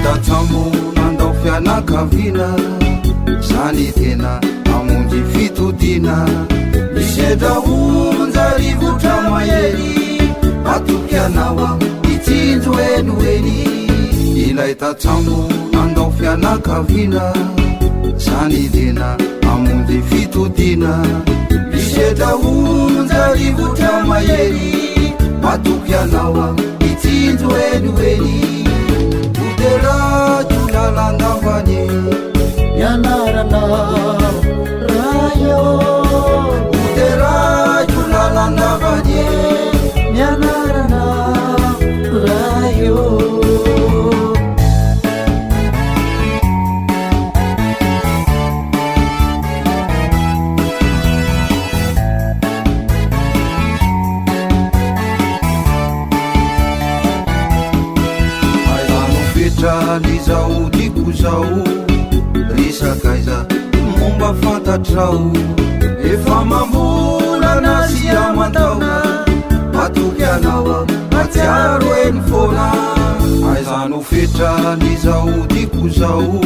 tatsamo nandao fianakavina zany tena amonjy fitodina misedra onja rivotra mahery atokianaoa itsinjo enoeny ilay tatsamo nandao fianakavina zany tena amonjy fitodina misedra onja rivotra mahery atokianaoa itsinjo enoeny Uderajo lalandavanye Yanarana rayo Uderajo lalandavanye Yanarana rayo Lizao diko zao risakaiza momba fantatrao efa mambolana sy amantaona matoky anao atsiaro eny fona aizano fetra lizao diko zao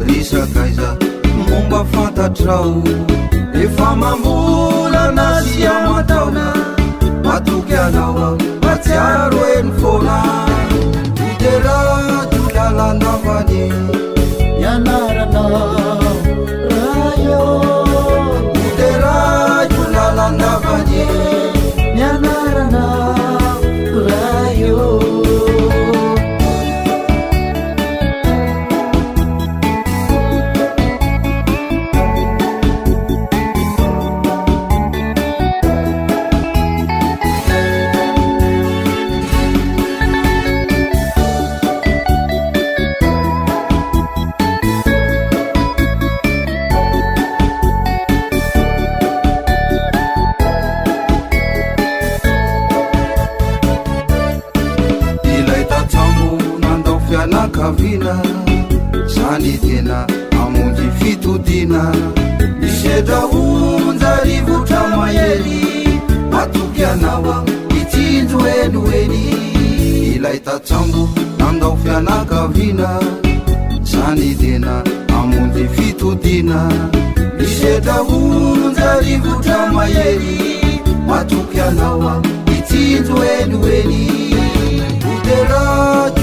risakaiza momba fantatrao efa mambolana sy amantaona matoky anao atsiaro eny fona Uderajo lalandavanye Yanarana rayo Uderajo lalandavanye Yanarana rayo Fianakavina zany tena amonjy fitodina misedra onja rivotra mahery atoky anaoa itsinjo enoeny ilay tatsambo nandao fianakavina zany tena amonjy fitodina misedra onja rivotra mahery atoky anaoa itsinjo enoeny Uderajo